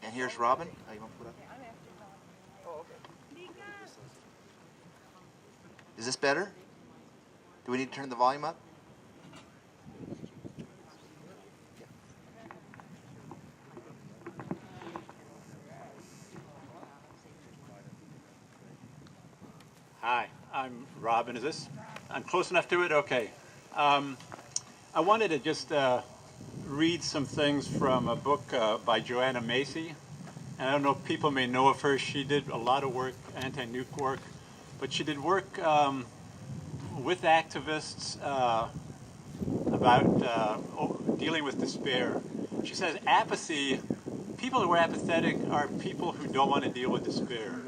And here's Robin. Oh, you want to put up? Is this better? Do we need to turn the volume up? Hi, I'm Robin. I'm close enough to it? Okay. I wanted to just read some things from a book by Joanna Macy. And I don't know if people may know of her. She did a lot of work, anti-nuke work, but she did work with activists about dealing with despair. She says apathy, people who are apathetic are people who don't want to deal with despair.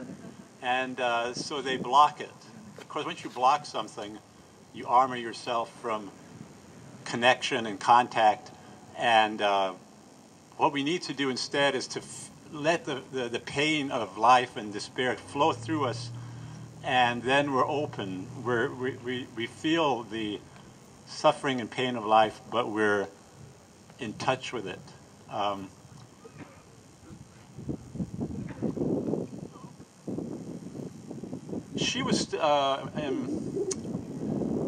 And so they block it. Of course, once you block something, you armor yourself from connection and contact. And what we need to do instead is to let the pain of life and despair flow through us, and then we're open. We feel the suffering and pain of life, but we're in touch with it. She was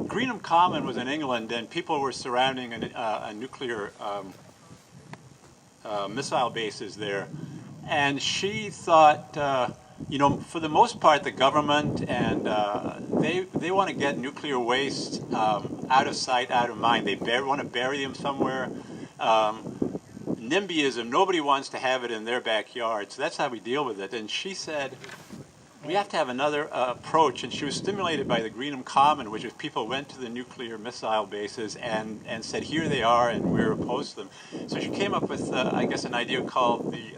Greenham Common was in England, and people were surrounding a nuclear missile bases there. And she thought, for the most part, the government and they want to get nuclear waste out of sight, out of mind. They want to bury them somewhere. NIMBYism, nobody wants to have it in their backyard, so that's how we deal with it. And she said, we have to have another approach. And she was stimulated by the Greenham Common, which is people went to the nuclear missile bases and said, here they are, and we're opposed to them. So she came up with, I guess, an idea called the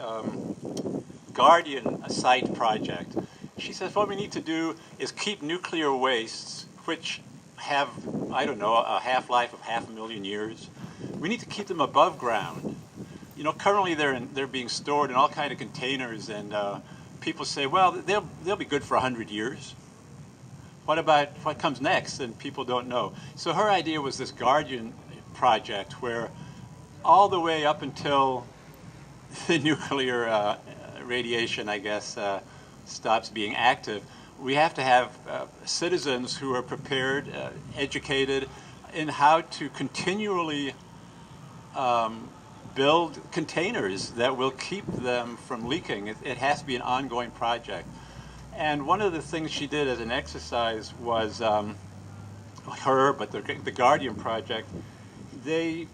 Guardian Site Project. She says, what we need to do is keep nuclear wastes, which have, I don't know, a half-life of 500,000 years. We need to keep them above ground. Currently they're being stored in all kinds of containers, and people say, well, they'll be good for 100 years. What about what comes next? And people don't know. So her idea was this Guardian project, where all the way up until the nuclear radiation, I guess, stops being active, we have to have citizens who are prepared, educated in how to continually build containers that will keep them from leaking. It has to be an ongoing project. And one of the things she did as an exercise was the Guardian Project, they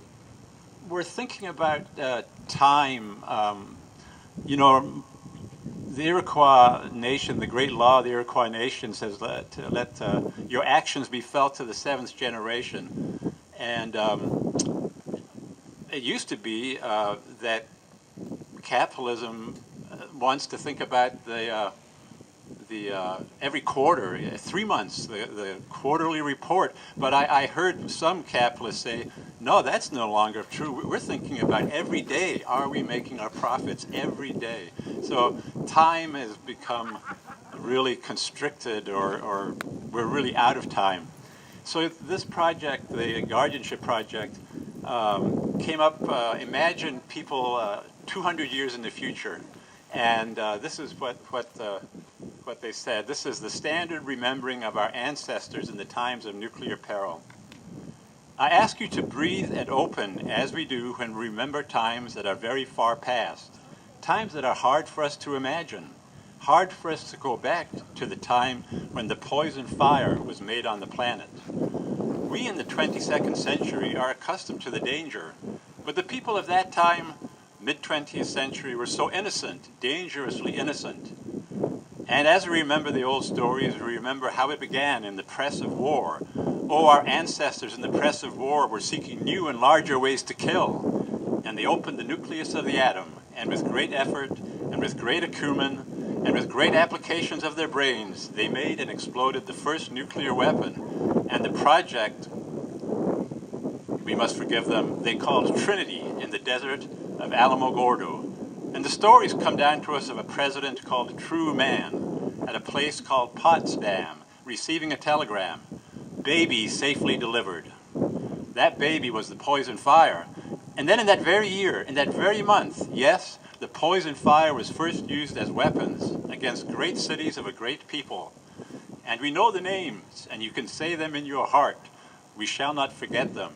were thinking about time. The Iroquois nation, the great law of the Iroquois nation says to let your actions be felt to the 7th generation. And it used to be that capitalism wants to think about the every quarter, 3 months, the quarterly report. But I heard some capitalists say, no, that's no longer true. We're thinking about every day. Are we making our profits every day? So time has become really constricted, or we're really out of time. So this project, the Guardianship Project, came up, imagine people 200 years in the future. And this is what they said. This is the standard remembering of our ancestors in the times of nuclear peril. I ask you to breathe and open as we do when we remember times that are very far past, times that are hard for us to imagine, hard for us to go back to the time when the poison fire was made on the planet. We in the 22nd century are accustomed to the danger, but the people of that time, mid-20th century, were so innocent, dangerously innocent. And as we remember the old stories, we remember how it began in the press of war. Oh, our ancestors in the press of war were seeking new and larger ways to kill. And they opened the nucleus of the atom, and with great effort, and with great acumen, and with great applications of their brains, they made and exploded the first nuclear weapon. And the project, we must forgive them, they called Trinity in the desert of Alamogordo. And the stories come down to us of a president called True Man at a place called Potsdam, receiving a telegram, baby safely delivered. That baby was the poison fire. And then in that very year, in that very month, yes, the poison fire was first used as weapons against great cities of a great people. And we know the names, and you can say them in your heart. We shall not forget them.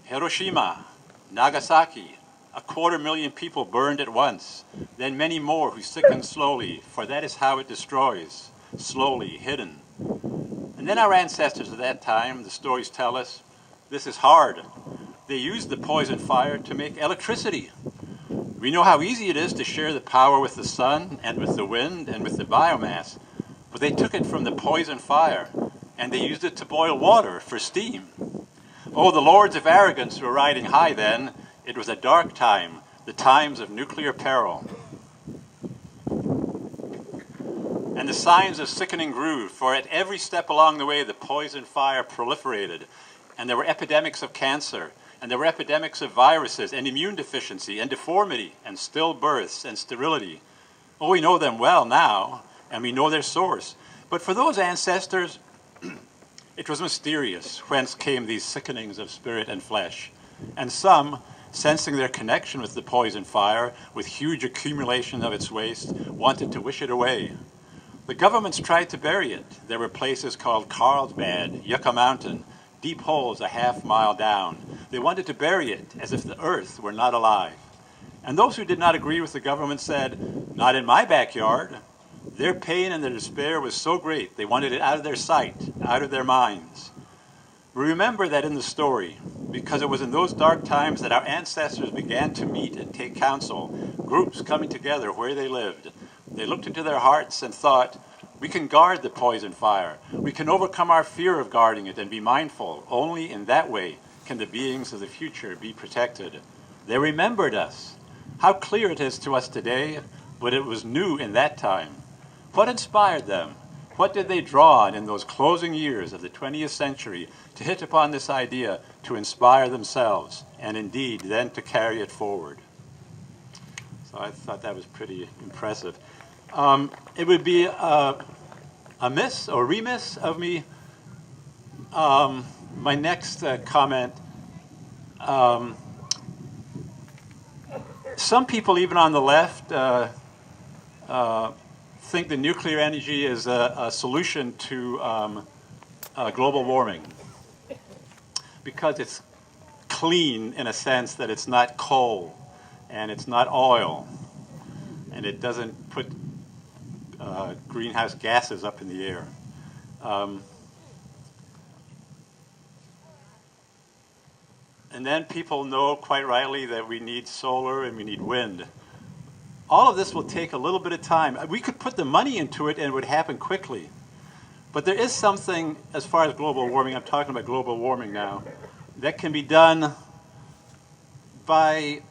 Hiroshima, Nagasaki, 250,000 people burned at once, then many more who sickened slowly, for that is how it destroys, slowly, hidden. And then our ancestors at that time, the stories tell us, this is hard. They used the poison fire to make electricity. We know how easy it is to share the power with the sun and with the wind and with the biomass, but they took it from the poison fire and they used it to boil water for steam. Oh, the lords of arrogance were riding high then. It was a dark time, the times of nuclear peril. And the signs of sickening grew, for at every step along the way the poison fire proliferated, and there were epidemics of cancer, and there were epidemics of viruses, and immune deficiency, and deformity, and stillbirths, and sterility. Oh, we know them well now, and we know their source. But for those ancestors, it was mysterious whence came these sickenings of spirit and flesh. And some, sensing their connection with the poison fire, with huge accumulation of its waste, wanted to wish it away. The governments tried to bury it. There were places called Carlsbad, Yucca Mountain, deep holes a half-mile down. They wanted to bury it as if the earth were not alive. And those who did not agree with the government said, not in my backyard. Their pain and their despair was so great, they wanted it out of their sight, out of their minds. We remember that in the story, because it was in those dark times that our ancestors began to meet and take counsel, groups coming together where they lived. They looked into their hearts and thought, we can guard the poison fire. We can overcome our fear of guarding it and be mindful. Only in that way can the beings of the future be protected. They remembered us. How clear it is to us today, but it was new in that time. What inspired them? What did they draw on in those closing years of the 20th century to hit upon this idea, to inspire themselves, and indeed then to carry it forward? So I thought that was pretty impressive. It would be amiss or remiss of me, my next comment, some people even on the left think that nuclear energy is a solution to global warming because it's clean in a sense that it's not coal and it's not oil and it doesn't put greenhouse gases up in the air. And then people know quite rightly that we need solar and we need wind. All of this will take a little bit of time. We could put the money into it and it would happen quickly. But there is something, as far as global warming, I'm talking about global warming now, that can be done by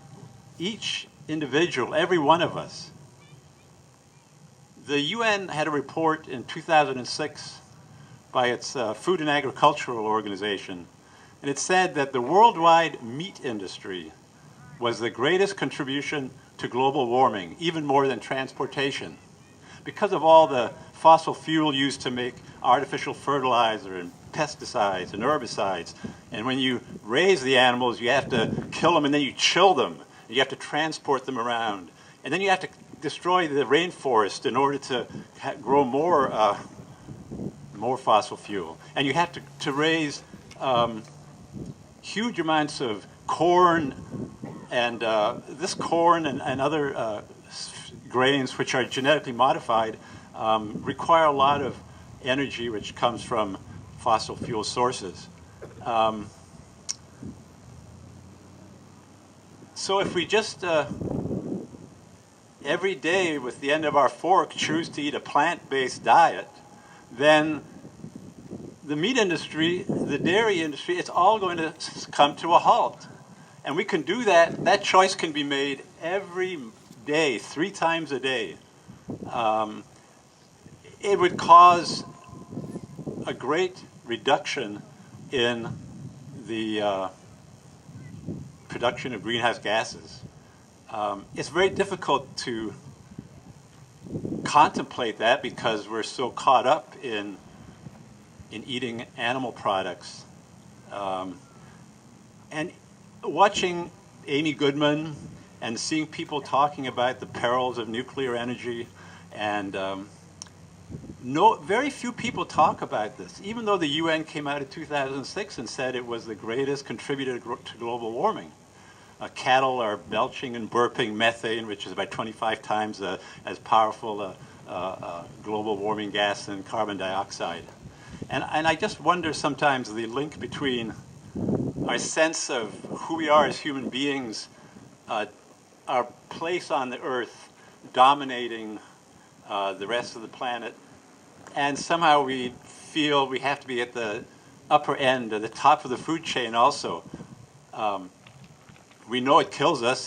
each individual, every one of us. The UN had a report in 2006 by its Food and Agricultural Organization, and it said that the worldwide meat industry was the greatest contribution to global warming, even more than transportation, because of all the fossil fuel used to make artificial fertilizer and pesticides and herbicides. And when you raise the animals, you have to kill them and then you chill them. You have to transport them around. And then you have to destroy the rainforest in order to grow more fossil fuel. And you have to raise huge amounts of corn and this corn and other grains which are genetically modified require a lot of energy which comes from fossil fuel sources. So if we just every day with the end of our fork choose to eat a plant-based diet, then the meat industry, the dairy industry, it's all going to come to a halt. And we can do that. That choice can be made every day, 3 times a day. It would cause a great reduction in the production of greenhouse gases. It's very difficult to contemplate that because we're so caught up in eating animal products. And watching Amy Goodman and seeing people talking about the perils of nuclear energy, and very few people talk about this, even though the UN came out in 2006 and said it was the greatest contributor to global warming. Cattle are belching and burping methane, which is about 25 times as powerful global warming gas than carbon dioxide. And I just wonder sometimes the link between our sense of who we are as human beings, our place on the earth dominating the rest of the planet, and somehow we feel we have to be at the upper end, at the top of the food chain also. We know it kills us.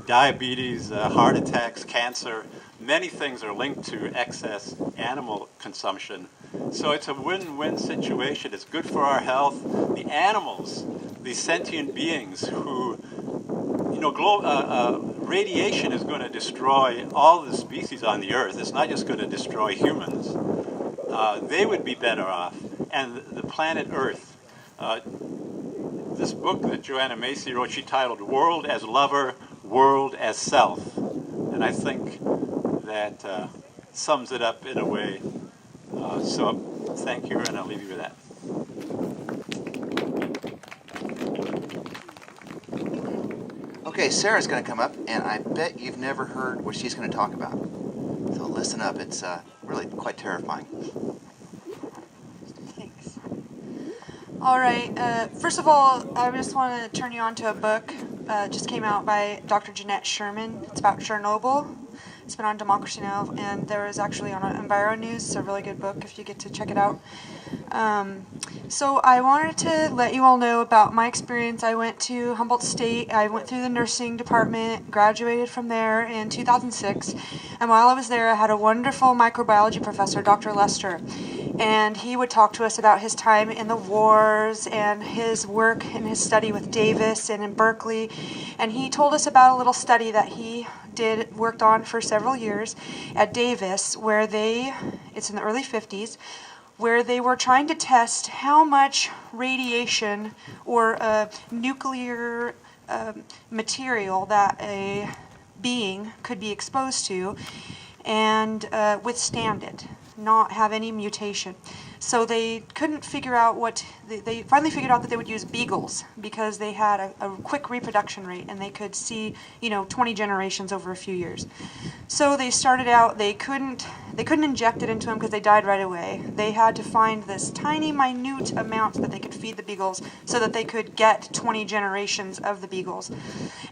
Diabetes, heart attacks, cancer, many things are linked to excess animal consumption. So it's a win-win situation. It's good for our health. The animals, these sentient beings who, radiation is going to destroy all the species on the earth. It's not just going to destroy humans. They would be better off. And the planet Earth. This book that Joanna Macy wrote, she titled World as Lover, World as Self. And I think that sums it up in a way. So thank you, and I'll leave you with that. Okay, Sarah's going to come up, and I bet you've never heard what she's going to talk about. So listen up. It's really quite terrifying. Thanks. All right. First of all, I just want to turn you on to a book. Just came out by Dr. Jeanette Sherman. It's about Chernobyl. It's been on Democracy Now! And there is actually on Enviro News. It's a really good book if you get to check it out. So I wanted to let you all know about my experience. I went to Humboldt State. I went through the nursing department, graduated from there in 2006. And while I was there, I had a wonderful microbiology professor, Dr. Lester. And he would talk to us about his time in the wars and his work and his study with Davis and in Berkeley. And he told us about a little study that he worked on for several years at Davis, where it's in the early 50s, where they were trying to test how much radiation or nuclear material that a being could be exposed to and withstand it, not have any mutation. So they couldn't figure out they finally figured out that they would use beagles because they had a quick reproduction rate and they could see 20 generations over a few years. So they started out, they couldn't inject it into them because they died right away. They had to find this tiny minute amount that they could feed the beagles so that they could get 20 generations of the beagles.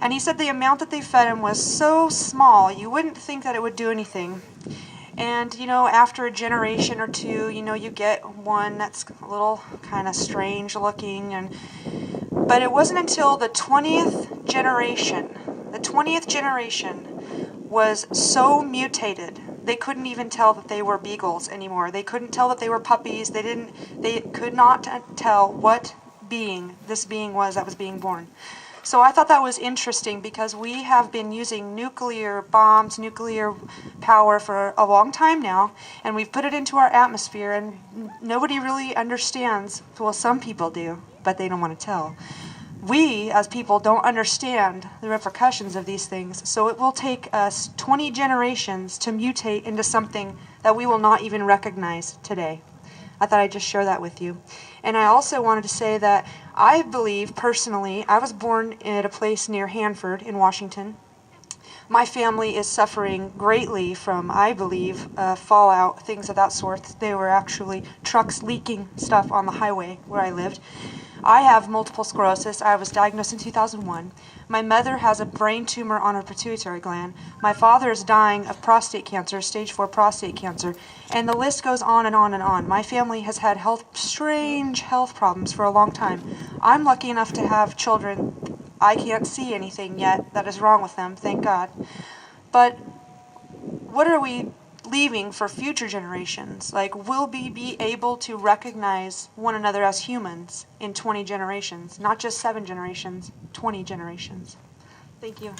And he said the amount that they fed them was so small you wouldn't think that it would do anything. And, after a generation or two, you get one that's a little kind of strange looking. But it wasn't until the 20th generation was so mutated, they couldn't even tell that they were beagles anymore. They couldn't tell that they were puppies. They could not tell what being this being was that was being born. So I thought that was interesting because we have been using nuclear bombs, nuclear power for a long time now, and we've put it into our atmosphere, and nobody really understands. Well, some people do, but they don't want to tell. We, as people, don't understand the repercussions of these things, so it will take us 20 generations to mutate into something that we will not even recognize today. I thought I'd just share that with you. And I also wanted to say that I believe, personally, I was born at a place near Hanford in Washington. My family is suffering greatly from, I believe, fallout, things of that sort. There were actually trucks leaking stuff on the highway where I lived. I have multiple sclerosis. I was diagnosed in 2001. My mother has a brain tumor on her pituitary gland. My father is dying of prostate cancer, stage 4 prostate cancer, and the list goes on and on and on. My family has had strange health problems for a long time. I'm lucky enough to have children. I can't see anything yet that is wrong with them, thank God. But what are we leaving for future generations? Will we be able to recognize one another as humans in 20 generations? Not just 7 generations, 20 generations. Thank you.